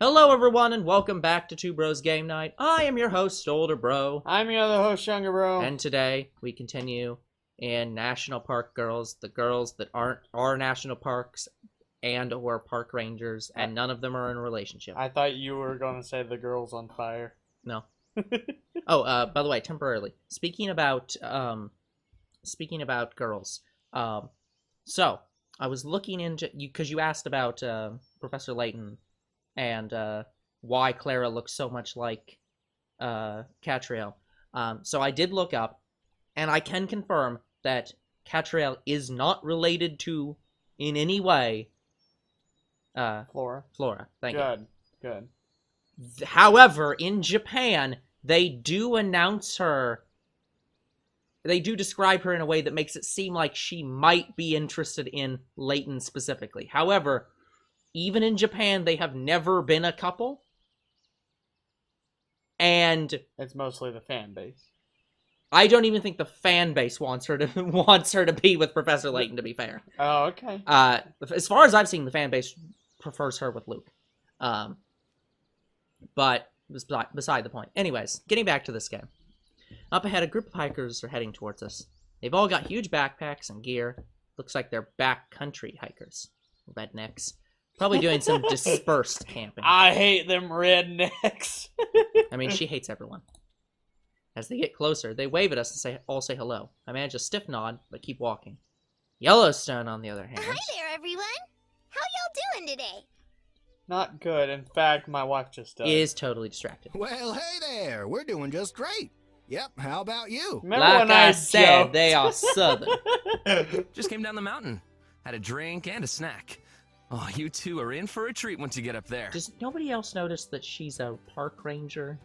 Hello everyone and welcome back to Two Bros Game Night. I am your host, Older Bro. I'm your other host, Younger Bro. And today we continue in National Park Girls, the girls that aren't our national parks and or park rangers, and none of them are in a relationship. I thought you were going to say the girls on fire. No. Oh, by the way, temporarily. Speaking about girls. So I was looking into you because you asked about Professor Layton and why Clara looks so much like Catriel. So I did look up, and I can confirm that Catriel is not related to, in any way, Flora. Thank you. Good. However, in Japan, they do announce her. They do describe her in a way that makes it seem like she might be interested in Layton specifically. However, even in Japan, they have never been a couple. And it's mostly the fan base. I don't even think the fan base wants her to be with Professor Layton, to be fair. Oh, okay. As far as I've seen, the fan base prefers her with Luke. But beside the point. Anyways, getting back to this game. Up ahead, a group of hikers are heading towards us. They've all got huge backpacks and gear. Looks like they're backcountry hikers. Rednecks. Probably doing some dispersed camping. I hate them rednecks. I mean, she hates everyone. As they get closer, they wave at us and all say hello. I manage a stiff nod, but keep walking. Yellowstone, on the other hand... Hi there, everyone. How y'all doing today? Not good. In fact, my wife just died. Is totally distracted. Well, hey there. We're doing just great. Yep, how about you? Remember like when I joked? said, they are southern. Just came down the mountain. Had a drink and a snack. Oh, you two are in for a treat once you get up there. Does nobody else notice that she's a park ranger?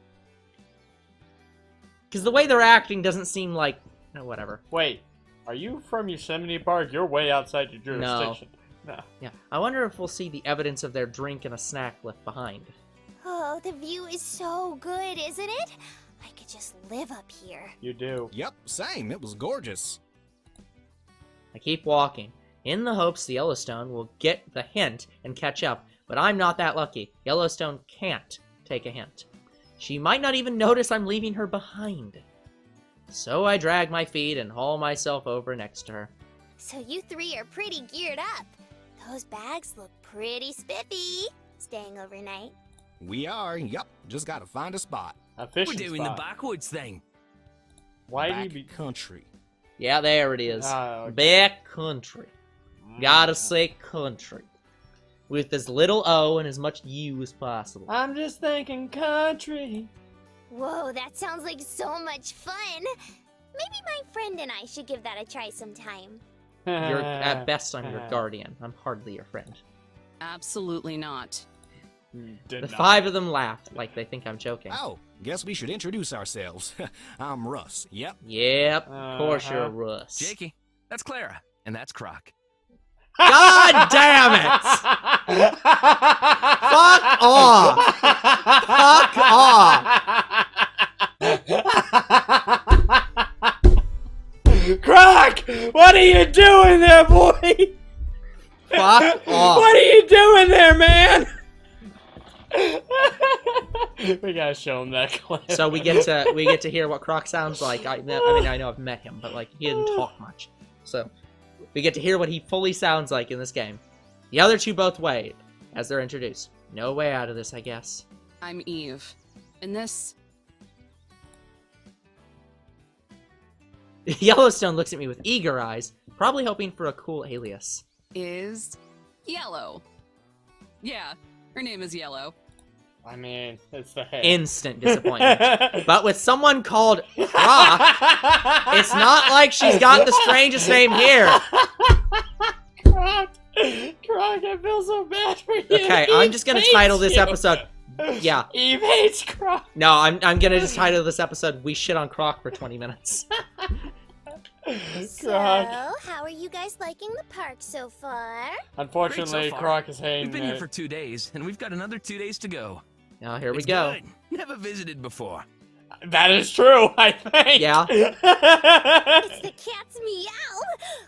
Because the way they're acting doesn't seem like... whatever. Wait, are you from Yosemite Park? You're way outside your jurisdiction. No. Yeah, I wonder if we'll see the evidence of their drink and a snack left behind. Oh, the view is so good, isn't it? I could just live up here. You do. Yep, same. It was gorgeous. I keep walking, in the hopes the Yellowstone will get the hint and catch up, but I'm not that lucky. Yellowstone can't take a hint. She might not even notice I'm leaving her behind. So I drag my feet and haul myself over next to her. So you three are pretty geared up. Those bags look pretty spiffy. Staying overnight? We are. Yep, just gotta find a spot. A fishing We're doing spot. the backwoods thing. Why do Back you be... country. Yeah, there it is. Okay. Back country. Gotta say country. With as little O and as much U as possible. I'm just thinking country. Whoa, that sounds like so much fun. Maybe my friend and I should give that a try sometime. At best, I'm your guardian. I'm hardly your friend. Absolutely not. The five of them laugh, like they think I'm joking. Oh, guess we should introduce ourselves. I'm Russ. Yep. Yep, of course you're Russ. Jakey, that's Clara, and that's Croc. God damn it! Fuck off! Fuck off! Croc! What are you doing there, boy? Fuck off! What are you doing there, man? We gotta show him that clip. So we get to hear what Croc sounds like. I mean, I know I've met him, but like he didn't talk much. So we get to hear what he fully sounds like in this game. The other two both wave as they're introduced. No way out of this, I guess. I'm Eve. And this... Yellowstone looks at me with eager eyes, probably hoping for a cool alias. is Yellow. Yeah, her name is Yellow. I mean, it's the head. Instant disappointment. But with someone called Croc, it's not like she's got the strangest name here. Croc, I feel so bad for you. Okay, I'm just gonna title this episode. Yeah. Eve hates Croc. No, I'm gonna just title this episode "We Shit on Croc" for 20 minutes. So, Croc. how are you guys liking the park so far? Unfortunately, Great so far. Croc is hating We've been here it. for 2 days, and we've got another 2 days to go. Now here we It's go. good. Never visited before. That is true, I think. Yeah. It's the cat's meow!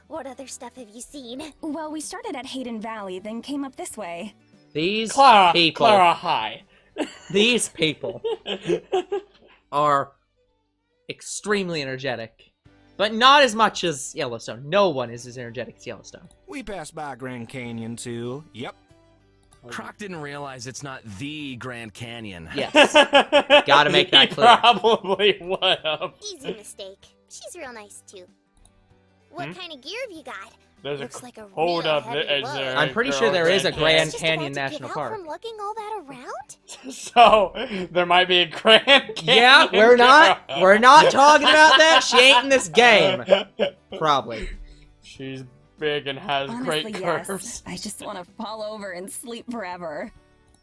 What other stuff have you seen? Well, we started at Hayden Valley, then came up this way. These Clara, people. Clara, hi. These people are extremely energetic, but not as much as Yellowstone. No one is as energetic as Yellowstone. We passed by Grand Canyon too. Yep. Croc didn't realize it's not the Grand Canyon. Yes. Gotta make that He clear. probably would have. Easy mistake. She's real nice too. What kind of gear have you got? There's Looks like a hold real up, heavy is load. there I'm pretty girl sure there is a Is Grand just Canyon about to National give out Park. From lugging all that around? So there might be a Grand Canyon. Yeah, we're not talking about that. She ain't in this game. Probably. She's big and has Honestly, great yes. curves. I just want to fall over and sleep forever.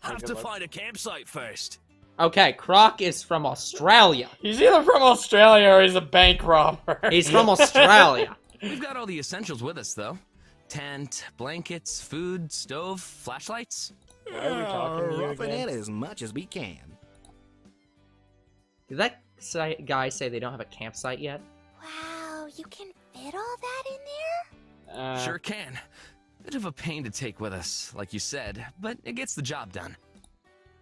Have Good to luck. find a campsite first. Okay, Croc is from Australia. He's either from Australia or he's a bank robber. He's from Australia. We've got all the essentials with us, though. Tent, blankets, food, stove, flashlights. Why are we talking to you Roughing again? it as much as we can. Did that guy say they don't have a campsite yet? Wow, you can fit all that in there? Sure can. Bit of a pain to take with us, like you said, but it gets the job done.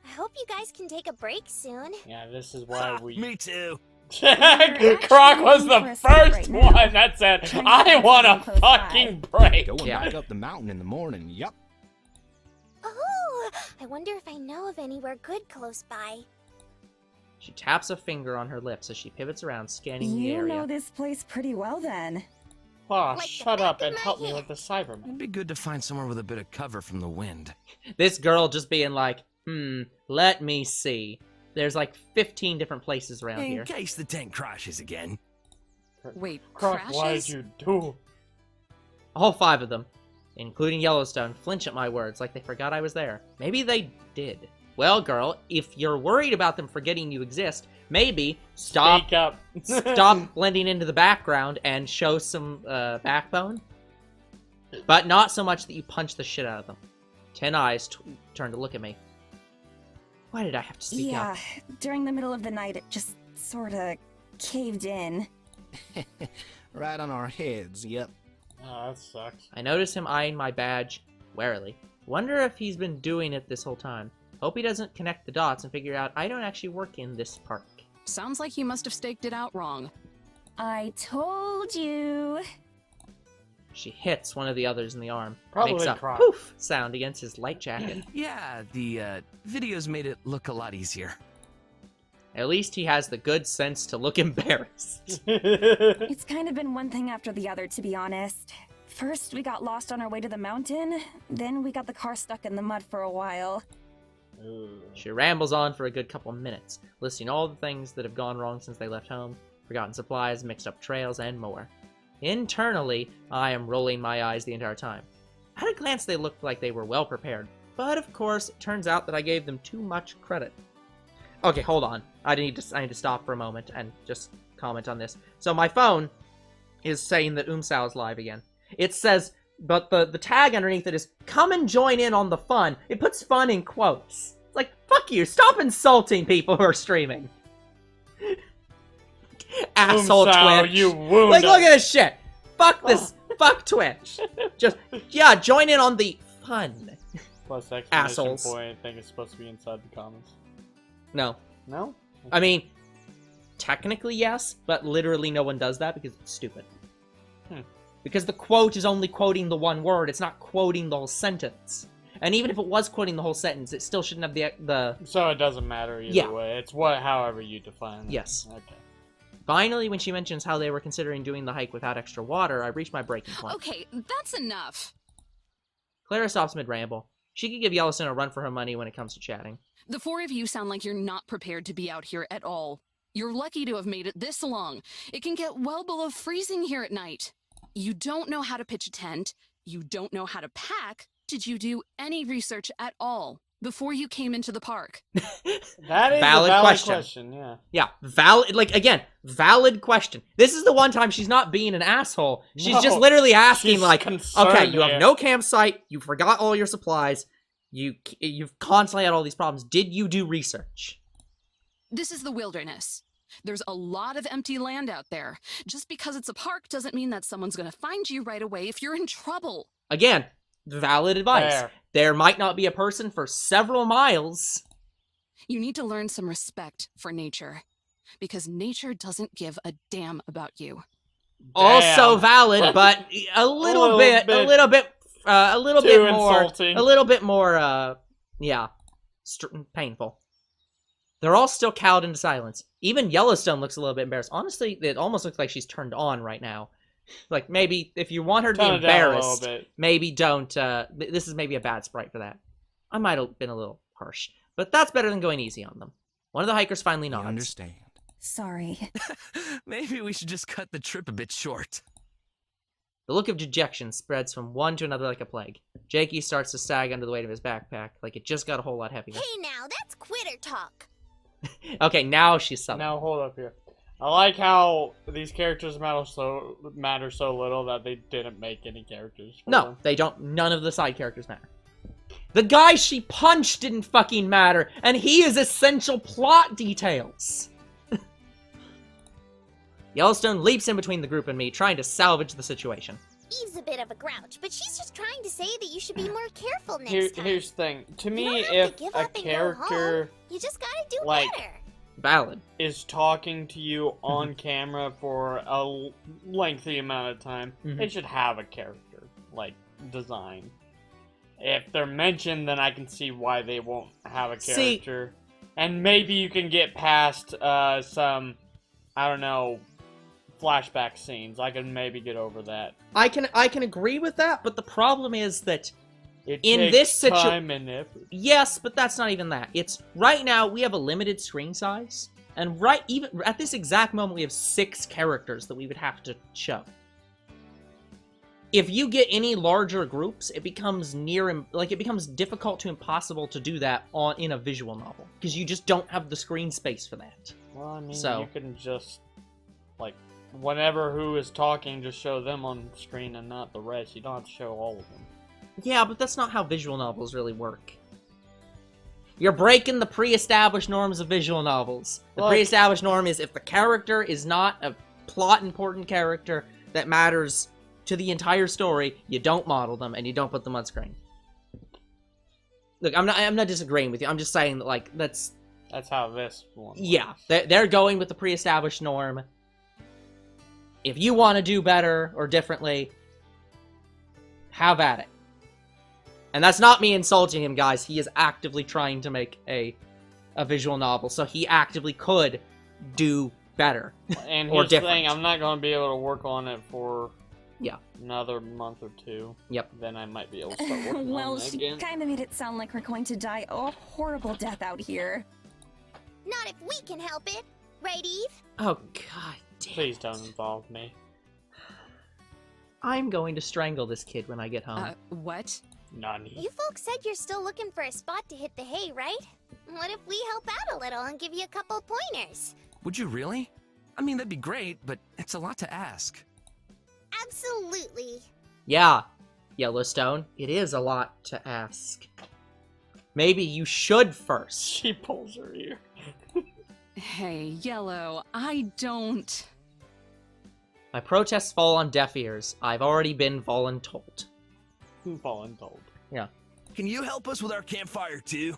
I hope you guys can take a break soon. Yeah, this is why we. Me too. Croc was the looking for a spot first right now. one that said, Trying to I find want a something close by. fucking break. Going Yeah. back up the mountain in the morning. Yep. Oh, I wonder if I know of anywhere good close by. She taps a finger on her lips as she pivots around, scanning the You area. know this place pretty well then. Oh, Like the shut back up of and my help me hand. with the Cyberman. It'd be good to find somewhere with a bit of cover from the wind. This girl just being like, let me see. There's like 15 different places around In here. case the tent crashes again. Wait, Croc, crashes? why did you do? All 5 of them, including Yellowstone, flinch at my words like they forgot I was there. Maybe they did. Well, girl, if you're worried about them forgetting you exist, maybe Speak up. stop blending into the background and show some backbone. But not so much that you punch the shit out of them. 10 eyes turn to look at me. Why did I have to speak Yeah, up? during the middle of the night, it just sorta caved in. Right on our heads. Yep. Oh, that sucks. I notice him eyeing my badge warily. Wonder if he's been doing it this whole time. Hope he doesn't connect the dots and figure out I don't actually work in this park. Sounds like you must have staked it out wrong. I told you. She hits one of the others in the arm. Probably makes a Croc. poof sound against his light jacket. Yeah, the videos made it look a lot easier. At least he has the good sense to look embarrassed. It's kind of been one thing after the other, to be honest. First, we got lost on our way to the mountain. Then we got the car stuck in the mud for a while. She rambles on for a good couple of minutes, listing all the things that have gone wrong since they left home, forgotten supplies, mixed up trails, and more. Internally, I am rolling my eyes the entire time. At a glance, they looked like they were well prepared, but of course, it turns out that I gave them too much credit. Okay, hold on. I need to stop for a moment and just comment on this. So my phone is saying that Umsao is live again. It says, but the tag underneath it is, come and join in on the fun. It puts fun in quotes. It's like, fuck you, stop insulting people who are streaming. Asshole Umsao, Twitch. you wound Like, look us. at this shit. Fuck this. Fuck Twitch. Just, yeah, join in on the fun. Plus exclamation Assholes. point. I think it's supposed to be inside the comments. No. No? I mean, technically yes, but literally no one does that because it's stupid. Because the quote is only quoting the one word, it's not quoting the whole sentence. And even if it was quoting the whole sentence, it still shouldn't have the... So it doesn't matter either Yeah. way. It's however you define it. Yes. Okay. Finally, when she mentions how they were considering doing the hike without extra water, I reach my breaking point. Okay, that's enough. Clara stops mid-ramble. She could give Yellowstone a run for her money when it comes to chatting. The 4 of you sound like you're not prepared to be out here at all. You're lucky to have made it this long. It can get well below freezing here at night. You don't know how to pitch a tent. You don't know how to pack. Did you do any research at all before you came into the park? That is Valid a valid question. question. Yeah. Yeah, valid question. This is the one time she's not being an asshole. She's just No, literally asking, she's like, concerned okay, you have here. no campsite, you forgot all your supplies, you've constantly had all these problems. Did you do research? This is the wilderness. There's a lot of empty land out there. Just because it's a park doesn't mean that someone's gonna find you right away if you're in trouble. Again, valid advice. Fair. There might not be a person for several miles. You need to learn some respect for nature. Because nature doesn't give a damn about you. Also Damn. valid, but a little bit more, insulting. a little bit more, yeah, painful. They're all still cowed into silence. Even Yellowstone looks a little bit embarrassed. Honestly, it almost looks like she's turned on right now. Like, maybe, if you want her to be Tone it down a little embarrassed, bit. maybe don't, this is maybe a bad sprite for that. I might have been a little harsh. But that's better than going easy on them. One of the hikers finally I nods. understand. Sorry. Maybe we should just cut the trip a bit short. The look of dejection spreads from one to another like a plague. Jakey starts to sag under the weight of his backpack, like it just got a whole lot heavier. Hey now, that's quitter talk. Okay, now she's something. Now hold up here. I like how these characters matter so little that they didn't make any characters. For No, them. they don't. None of the side characters matter. The guy she punched didn't fucking matter, and he is essential plot details. Yellowstone leaps in between the group and me, trying to salvage the situation. Eve's a bit of a grouch, but she's just trying to say that you should be more careful next time. Here's the thing. To You me, don't have if to give a up and go character home. You just gotta do like- better. Valid. is talking to you on camera for a lengthy amount of time, Mhm. they should have a character, like, design. If they're mentioned, then I can see why they won't have a See- character. And maybe you can get past some, I don't know, flashback scenes. I can maybe get over that. I can agree with that, but the problem is that It In takes this time and effort. yes, but that's not even that. It's right now we have a limited screen size, and even at this exact moment we have 6 characters that we would have to show. If you get any larger groups, it becomes it becomes difficult to impossible to do that in a visual novel because you just don't have the screen space for that. Well, I mean, So- you can just, like, whenever who is talking, just show them on screen and not the rest. You don't have to show all of them. Yeah, but that's not how visual novels really work. You're breaking the pre-established norms of visual novels. The Look. pre-established norm is if the character is not a plot-important character that matters to the entire story, you don't model them and you don't put them on screen. Look, I'm not disagreeing with you. I'm just saying that, like, that's how this one yeah. works. They're going with the pre-established norm. If you want to do better or differently, have at it. And that's not me insulting him, guys. He is actively trying to make a visual novel, so he actively could do better. And or here's the thing, different. I'm not going to be able to work on it for Yeah. another month or 2. Yep. Then I might be able to start working Well, on it she again. kind of made it sound like we're going to die a horrible death out here. Not if we can help it. Right, Eve? Oh, god damn. Please don't involve me. I'm going to strangle this kid when I get home. What? Nani. You folks said you're still looking for a spot to hit the hay, right? What if we help out a little and give you a couple pointers? Would you really? I mean, that'd be great, but it's a lot to ask. Absolutely. Yeah, Yellowstone, it is a lot to ask. Maybe you should first. She pulls her ear. Hey, Yellow, I don't... My protests fall on deaf ears. I've already been voluntold. Voluntold. Yeah. Can you help us with our campfire too?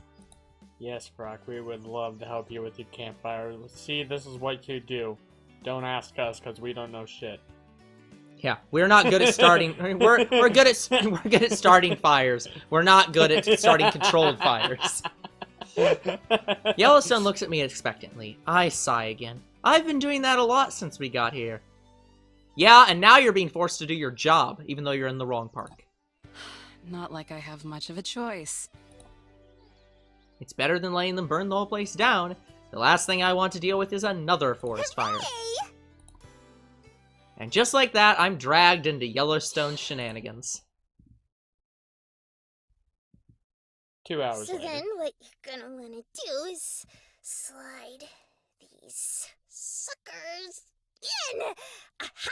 Yes, Croc, we would love to help you with your campfire. See, this is what you do. Don't ask us, because we don't know shit. Yeah, we're not good at starting. We're good at starting fires. We're not good at starting controlled fires. Yellowstone looks at me expectantly. I sigh again. I've been doing that a lot since we got here. Yeah, and now you're being forced to do your job, even though you're in the wrong park. Not like I have much of a choice. It's better than letting them burn the whole place down. The last thing I want to deal with is another forest fire. Hey! And just like that, I'm dragged into Yellowstone's shenanigans. 2 hours So later. then what you're gonna wanna do is slide these suckers in. Aha!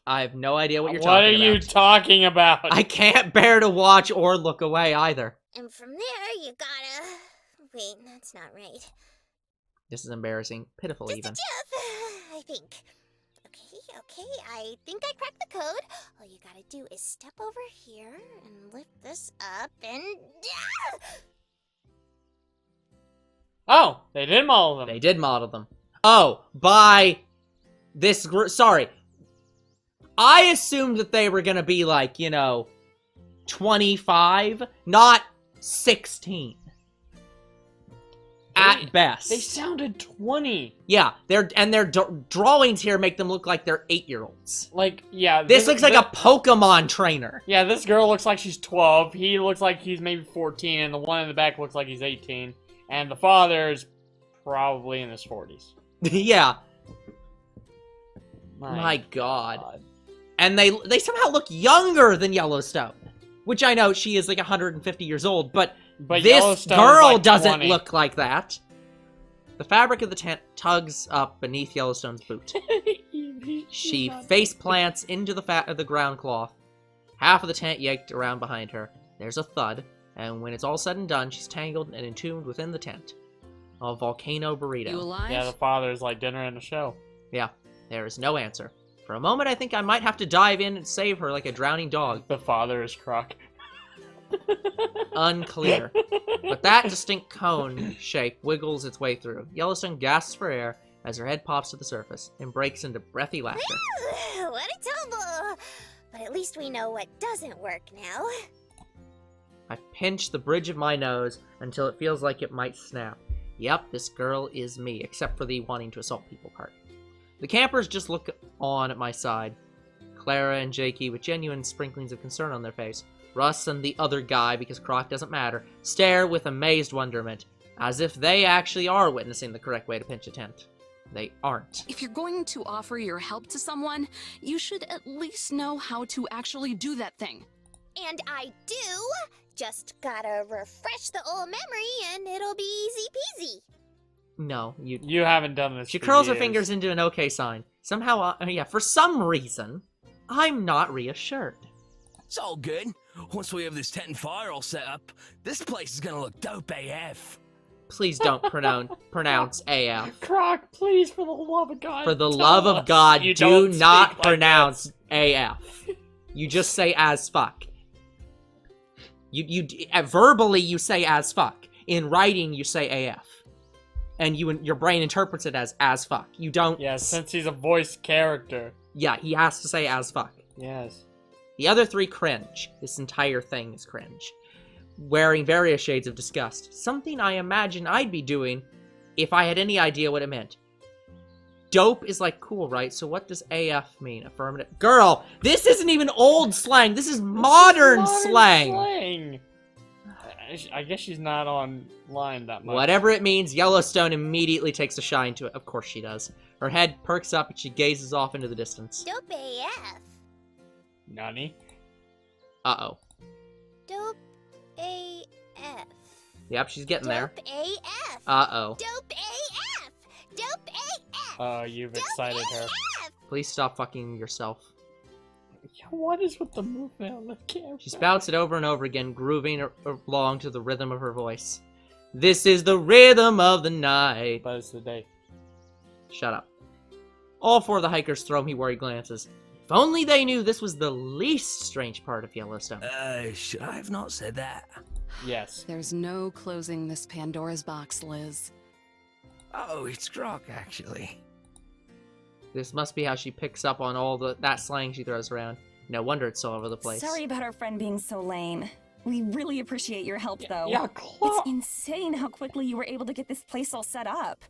I have no idea what you're What are talking you about. talking about? I can't bear to watch or look away either. And from there you gotta... Wait, that's not right. This is embarrassing. Pitiful Just a even. tip, I think. Okay, I think I cracked the code. All you gotta do is step over here and lift this up and... Oh, they did model them. They did model them. Oh, by this sorry. I assumed that they were gonna be like, 25, not 16. At best. They sounded 20. Yeah, their drawings here make them look like they're 8-year-olds. Like, yeah. This looks like a Pokemon trainer. Yeah, this girl looks like she's 12. He looks like he's maybe 14. And the one in the back looks like he's 18. And the father's probably in his 40s. Yeah. My My God. And they somehow look younger than Yellowstone. Which I know she is like 150 years old, but this Yellowstone's girl like doesn't 20. look like that. The fabric of the tent tugs up beneath Yellowstone's boot. She face plants into the fat of the ground cloth. Half of the tent yanked around behind her. There's a thud, and when it's all said and done, she's tangled and entombed within the tent. A volcano burrito. You alive? Yeah, the father's like dinner and a show. Yeah, there is no answer. For a moment, I think I might have to dive in and save her like a drowning dog. The father is Croc. Unclear. But that distinct cone shape wiggles its way through. Yellowstone gasps for air as her head pops to the surface and breaks into breathy laughter. What a tumble! But at least we know what doesn't work now. I pinch the bridge of my nose until it feels like it might snap. Yep, this girl is me, except for the wanting to assault people part. The campers just look on at my side. Clara and Jakey, with genuine sprinklings of concern on their face. Russ and the other guy, because Croc doesn't matter, stare with amazed wonderment, as if they actually are witnessing the correct way to pinch a tent. They aren't. If you're going to offer your help to someone, you should at least know how to actually do that thing. And I do! Just gotta refresh the old memory and it'll be easy peasy. No, you... You haven't done this. She for curls her years. fingers into an okay sign. Somehow, for some reason, I'm not reassured. It's all good. Once we have this tent and fire all set up, this place is gonna look dope AF. Please don't pronounce AF. Croc, please, for the love of God. For the tell love of us God, you do don't not speak like pronounce this. AF. You just say as fuck. Verbally you say as fuck. In writing you say AF. And your brain interprets it as fuck. You don't. Yeah, since he's a voice character. Yeah, he has to say as fuck. Yes. The other three cringe. This entire thing is cringe. Wearing various shades of disgust. Something I imagine I'd be doing if I had any idea what it meant. Dope is like cool, right? So what does AF mean? Affirmative. Girl, this isn't even old slang. This is modern slang. I guess she's not online that much. Whatever it means, Yellowstone immediately takes a shine to it. Of course she does. Her head perks up and she gazes off into the distance. Dope AF. Nani? Uh-oh. Dope AF. Yep, she's getting there. Dope AF. Uh-oh. Dope AF. Dope AF. You've excited her. AF. Please stop fucking yourself. What is with the movement on the camera? She spouts it over and over again, grooving along to the rhythm of her voice. This is the rhythm of the night. But it's the day. Shut up. All four of the hikers throw me worried glances. If only they knew this was the least strange part of Yellowstone. Should I have not said that? Yes. There's no closing this Pandora's box, Liz. Oh, it's Croc, actually. This must be how she picks up on all that slang she throws around. No wonder it's all over the place. Sorry about our friend being so lame. We really appreciate your help, though. Yeah, It's insane how quickly you were able to get this place all set up.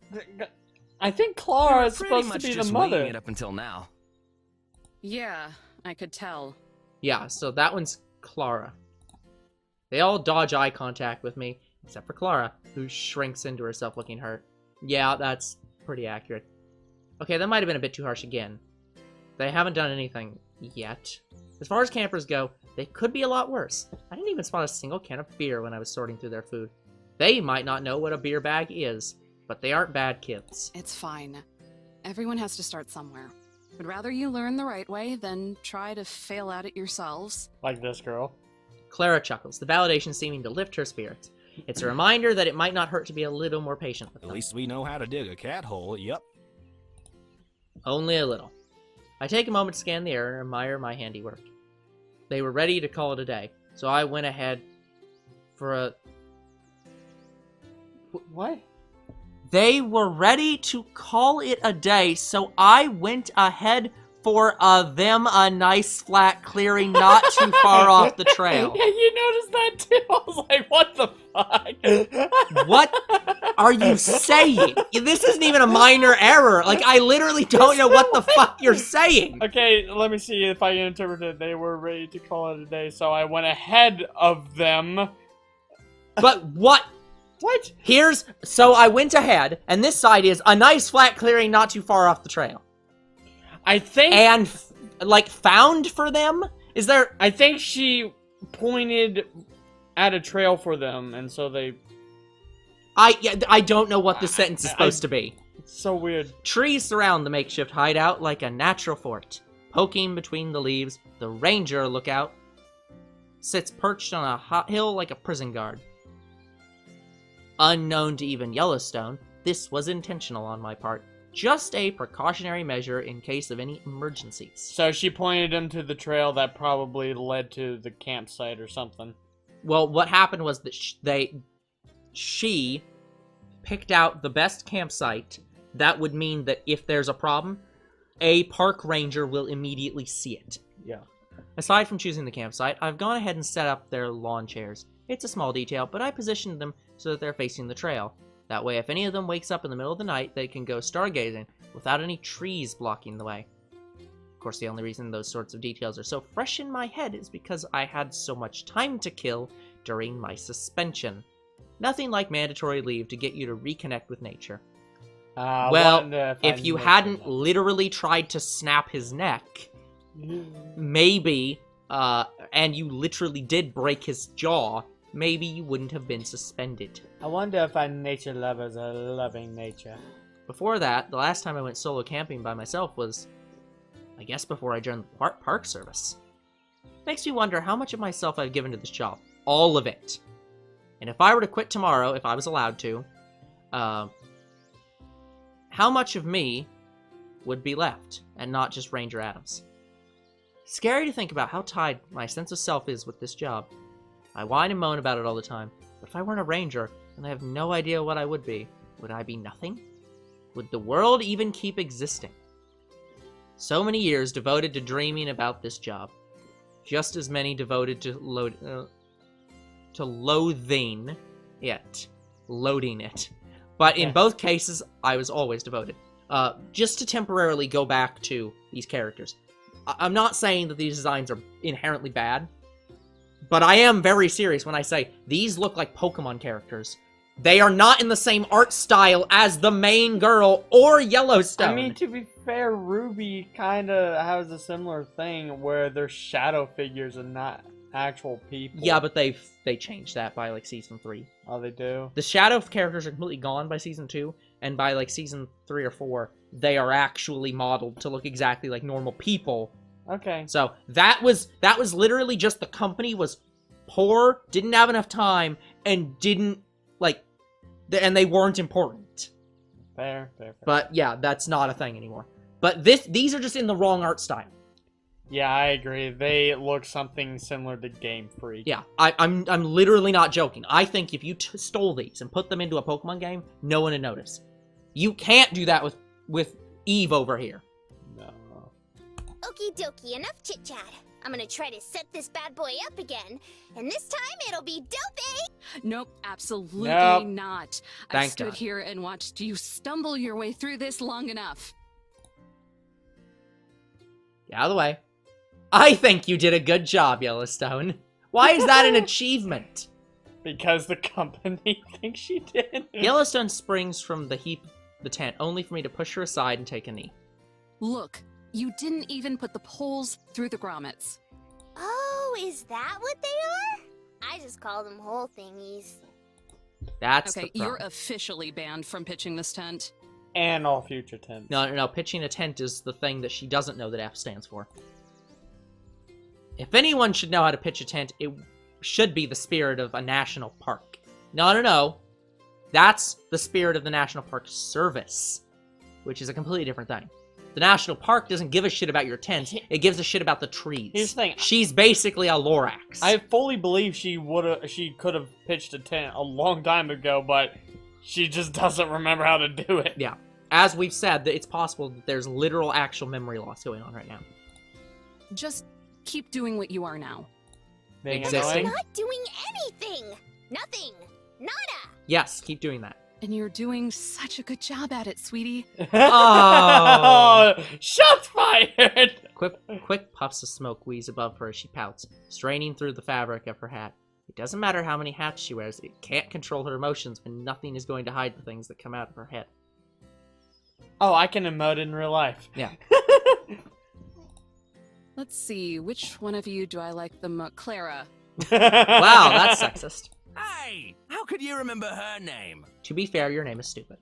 I think We Clara were is pretty supposed to much be the just winging mother. it up until now. Yeah, I could tell. Yeah, so that one's Clara. They all dodge eye contact with me, except for Clara, who shrinks into herself looking hurt. Yeah, that's pretty accurate. Okay, that might have been a bit too harsh again. They haven't done anything yet. As far as campers go, they could be a lot worse. I didn't even spot a single can of beer when I was sorting through their food. They might not know what a beer bag is, but they aren't bad kids. It's fine. Everyone has to start somewhere. Would rather you learn the right way than try to fail at it yourselves. Like this girl. Clara chuckles, the validation seeming to lift her spirits. It's a reminder that it might not hurt to be a little more patient with At them. least we know how to dig a cat hole, yep. Only a little. I take a moment to scan the air and admire my handiwork. They were ready to call it a day, so I went ahead for a... What? They were ready to call it a day, so I went ahead for a nice flat clearing not too far off the trail. Yeah, you noticed that too. I was like, what the fuck? What are you saying? This isn't even a minor error. Like, I literally don't know what the fuck you're saying. Okay, let me see if I can interpret it. They were ready to call it a day, so I went ahead of them. But what? What? So I went ahead, and this side is a nice flat clearing not too far off the trail. I think... And, like, found for them? Is there... I think she pointed at a trail for them, and so they... I don't know what this sentence is supposed to be. It's so weird. Trees surround the makeshift hideout like a natural fort. Poking between the leaves, the ranger lookout sits perched on a hot hill like a prison guard. Unknown to even Yellowstone, this was intentional on my part. Just a precautionary measure in case of any emergencies. So she pointed him to the trail that probably led to the campsite or something. Well, what happened was that she picked out the best campsite. That would mean that if there's a problem, a park ranger will immediately see it. Yeah. Aside from choosing the campsite, I've gone ahead and set up their lawn chairs. It's a small detail, but I positioned them so that they're facing the trail. That way, if any of them wakes up in the middle of the night, they can go stargazing without any trees blocking the way. Of course, the only reason those sorts of details are so fresh in my head is because I had so much time to kill during my suspension. Nothing like mandatory leave to get you to reconnect with nature. Well, if you hadn't literally tried to snap his neck, maybe, and you literally did break his jaw, maybe you wouldn't have been suspended. I wonder if our nature lovers are loving nature. Before that, the last time I went solo camping by myself was, I guess, before I joined the park service. Makes me wonder how much of myself I've given to this job. All of it. And if I were to quit tomorrow, if I was allowed to, how much of me would be left, and not just Ranger Adams? Scary to think about how tied my sense of self is with this job. I whine and moan about it all the time, but if I weren't a ranger, and I have no idea what I would I be nothing? Would the world even keep existing? So many years devoted to dreaming about this job. Just as many devoted to loathing it. Loading it. But in both cases, I was always devoted. Just to temporarily go back to these characters. I'm not saying that these designs are inherently bad, but I am very serious when I say these look like Pokemon characters. They are not in the same art style as the main girl or Yellowstone. I mean, to be fair, Ruby kind of has a similar thing where they're shadow figures and not actual people. Yeah, but they changed that by, like, Season 3. Oh, they do? The shadow characters are completely gone by Season 2, and by, like, Season 3 or 4, they are actually modeled to look exactly like normal people. Okay. So, that was literally just the company was poor, didn't have enough time, and didn't, like, and they weren't important. Fair. But, yeah, that's not a thing anymore. But these are just in the wrong art style. Yeah, I agree. They look something similar to Game Freak. Yeah, I'm literally not joking. I think if you stole these and put them into a Pokemon game, no one would notice. You can't do that with Eve over here. No. Okie dokie, enough chit-chat. I'm gonna try to set this bad boy up again, and this time it'll be dope, eh? Nope, absolutely Nope. not. Thank I've stood God. here and watched you stumble your way through this long enough. Get out of the way. I think you did a good job, Yellowstone. Why is that an achievement? Because the company thinks she did. Yellowstone springs from the tent, only for me to push her aside and take a knee. Look, you didn't even put the poles through the grommets. Oh, is that what they are? I just call them hole thingies. That's Okay, the you're problem. officially banned from pitching this tent. And all future tents. No, pitching a tent is the thing that she doesn't know that F stands for. If anyone should know how to pitch a tent, it should be the spirit of a national park. No. That's the spirit of the National Park Service, which is a completely different thing. The national park doesn't give a shit about your tent. It gives a shit about the trees. Here's the thing. She's basically a Lorax. I fully believe she could have pitched a tent a long time ago, but she just doesn't remember how to do it. Yeah. As we've said, that it's possible that there's literal actual memory loss going on right now. Just keep doing what you are now. Being Existing. annoying. Not doing anything. Nothing. Nada. Yes, keep doing that. And you're doing such a good job at it, sweetie. Oh. Shots fired! Quick puffs of smoke wheeze above her as she pouts, straining through the fabric of her hat. It doesn't matter how many hats she wears, it can't control her emotions when nothing is going to hide the things that come out of her head. Oh, I can emote in real life. Yeah. Let's see, which one of you do I like the most? Clara. Wow, that's sexist. Hey, how could you remember her name? To be fair, your name is stupid.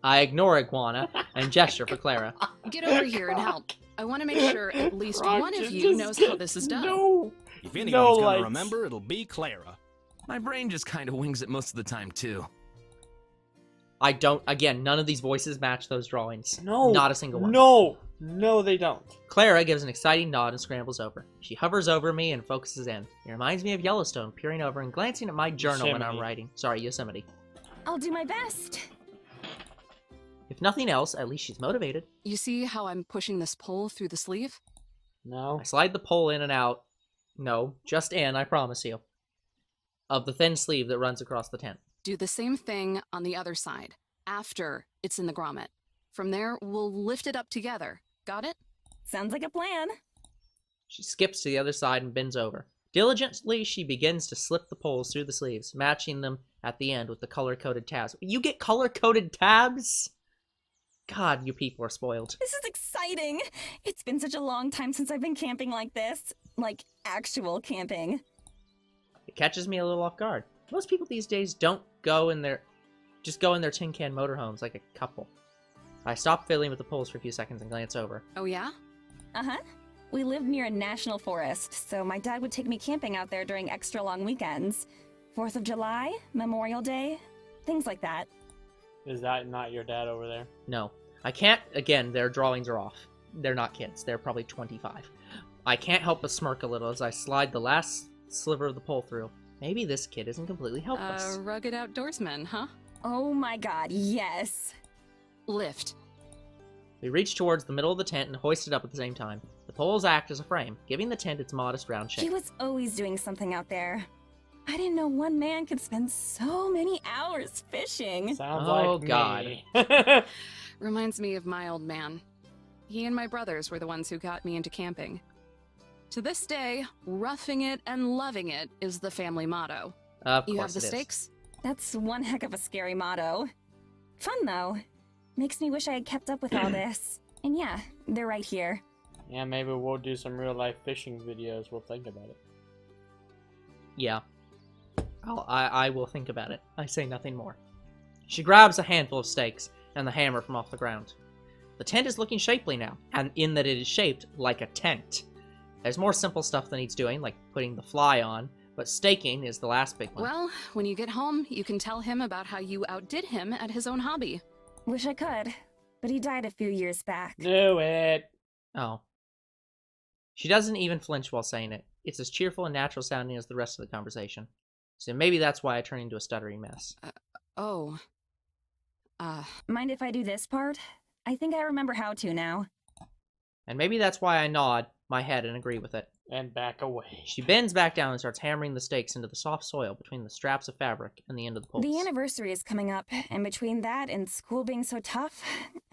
I ignore Iguana and gesture for Clara. Get over here and help. I want to make sure at least Croc one of just- you knows how this is done. No. If No anyone's gonna lights. remember, it'll be Clara. My brain just kind of wings it most of the time, too. I don't, again, none of these voices match those drawings. No. Not a single one. No, they don't. Clara gives an exciting nod and scrambles over. She hovers over me and focuses in. It reminds me of Yellowstone, peering over and glancing at my journal when I'm Yosemite. writing. Sorry, Yosemite. I'll do my best. If nothing else, at least she's motivated. You see how I'm pushing this pole through the sleeve? No. I slide the pole in and out. No, just in, I promise you. Of the thin sleeve that runs across the tent. Do the same thing on the other side, after it's in the grommet. From there, we'll lift it up together. Got it? Sounds like a plan. She skips to the other side and bends over. Diligently, she begins to slip the poles through the sleeves, matching them at the end with the color-coded tabs. You get color-coded tabs? God, you people are spoiled. This is exciting. It's been such a long time since I've been camping like this. Like, actual camping. It catches me a little off guard. Most people these days don't go in their... just go in their tin can motorhomes like a couple. I stop fiddling with the poles for a few seconds and glance over. Oh, yeah? Uh-huh. We lived near a national forest, so my dad would take me camping out there during extra long weekends. 4th of July, Memorial Day, things like that. Is that not your dad over there? No. I can't... Again, their drawings are off. They're not kids. They're probably 25. I can't help but smirk a little as I slide the last sliver of the pole through. Maybe this kid isn't completely helpless. Rugged outdoorsman, huh? Oh my god, yes. Lift. We reach towards the middle of the tent and hoist it up at the same time. The poles act as a frame, giving the tent its modest round He shape. was always doing something out there. I didn't know one man could spend so many hours fishing. Sounds Oh, like God. me. Reminds me of my old man. He and my brothers were the ones who got me into camping. To this day, roughing it and loving it is the family motto. Of You have course the it is. stakes? That's one heck of a scary motto. Fun though. Makes me wish I had kept up with all this. And yeah, they're right here. Yeah, maybe we'll do some real life fishing videos. We'll think about it. Yeah. I will think about it. I say nothing more. She grabs a handful of stakes and the hammer from off the ground. The tent is looking shapely now, and in that it is shaped like a tent. There's more simple stuff that needs doing, like putting the fly on, but staking is the last big one. Well, when you get home, you can tell him about how you outdid him at his own hobby. Wish I could, but he died a few years back. Do it. Oh. She doesn't even flinch while saying it. It's as cheerful and natural sounding as the rest of the conversation. So maybe that's why I turn into a stuttering mess. Oh. Mind if I do this part? I think I remember how to now. And maybe that's why I nod my head and agree with it. And back away. She bends back down and starts hammering the stakes into the soft soil between the straps of fabric and the end of the poles. The anniversary is coming up, and between that and school being so tough,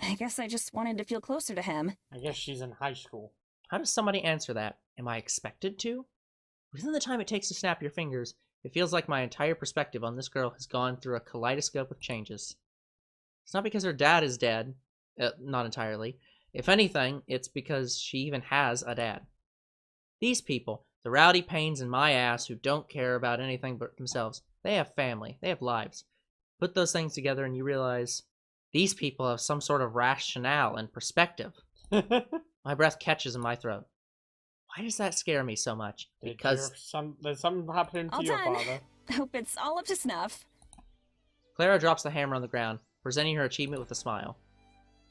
I guess I just wanted to feel closer to him. I guess she's in high school. How does somebody answer that? Am I expected to? Within the time it takes to snap your fingers, it feels like my entire perspective on this girl has gone through a kaleidoscope of changes. It's not because her dad is dead. Not entirely. If anything, it's because she even has a dad. These people, the rowdy pains in my ass who don't care about anything but themselves, they have family, they have lives. Put those things together and you realize these people have some sort of rationale and perspective. My breath catches in my throat. Why does that scare me so much? Because there's something happening to All your done. father. Hope it's all up to snuff. Clara drops the hammer on the ground, presenting her achievement with a smile.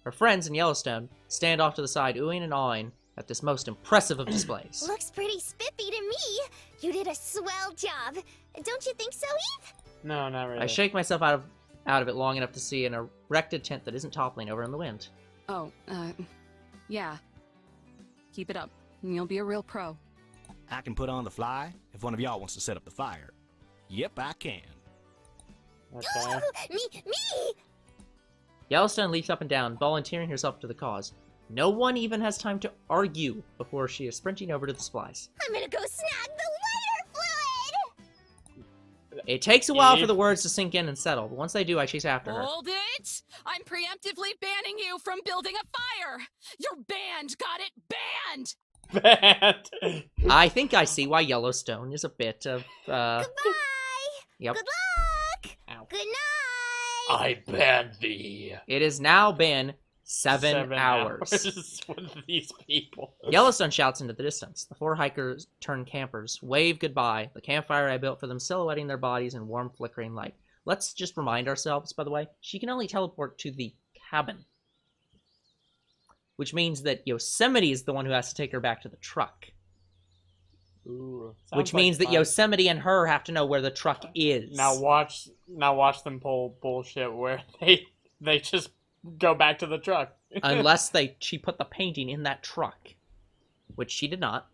Her friends in Yellowstone stand off to the side, oohing and awing at this most impressive of displays. Looks pretty spiffy to me. You did a swell job. Don't you think so, Eve? No, not really. I shake myself out of it long enough to see an erected tent that isn't toppling over in the wind. Oh, yeah. Keep it up, and you'll be a real pro. I can put on the fly if one of y'all wants to set up the fire. Yep, I can. Okay. Me! Yellowstone leaps up and down, volunteering herself to the cause. No one even has time to argue before she is sprinting over to the supplies. I'm gonna go snag the lighter fluid! It takes a while Eve? for the words to sink in and settle, but once they do, I chase after her. Hold it! I'm preemptively banning you from building a fire! You're banned! Got it? Banned! Bad. I think I see why Yellowstone is a bit of, Goodbye! Yep. Good luck! Ow. Good night! I ban thee. It has now been 7 hours. with these people. Yellowstone shouts into the distance. The 4 hikers turned campers wave goodbye, the campfire I built for them silhouetting their bodies in warm flickering light. Let's just remind ourselves, by the way, she can only teleport to the cabin. Which means that Yosemite is the one who has to take her back to the truck. Ooh, Which sounds like means that fun. Yosemite and her have to know where the truck is. Now watch them pull bullshit where they just go back to the truck. Unless she put the painting in that truck. Which she did not.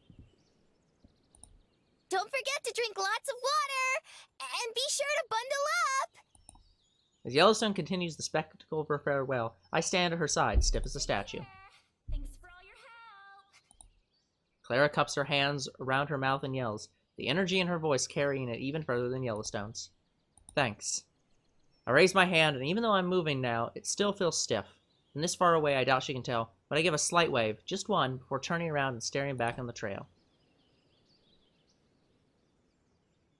Don't forget to drink lots of water! And be sure to bundle up! As Yellowstone continues the spectacle of her farewell, I stand at her side, stiff as a statue. Thanks for all your help! Clara cups her hands around her mouth and yells, the energy in her voice carrying it even further than Yellowstone's. Thanks. I raise my hand, and even though I'm moving now, it still feels stiff. From this far away, I doubt she can tell, but I give a slight wave, just one, before turning around and staring back on the trail.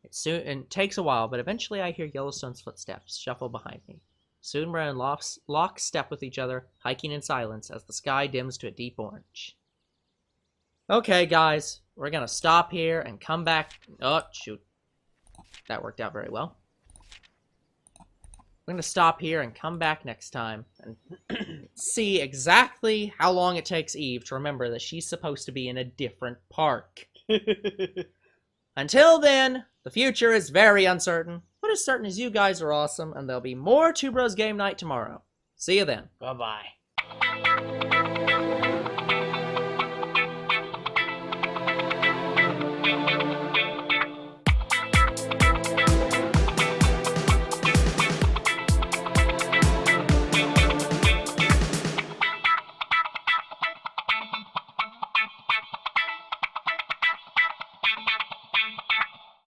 It takes a while, but eventually I hear Yellowstone's footsteps shuffle behind me. Soon we're in lockstep with each other, hiking in silence as the sky dims to a deep orange. Okay, guys, we're gonna stop here and come back. Oh, shoot. That worked out very well. We're gonna stop here and come back next time and see exactly how long it takes Eve to remember that she's supposed to be in a different park. Until then, the future is very uncertain. What is certain is you guys are awesome, and there'll be more Two Bros Game Night tomorrow. See you then. Bye-bye.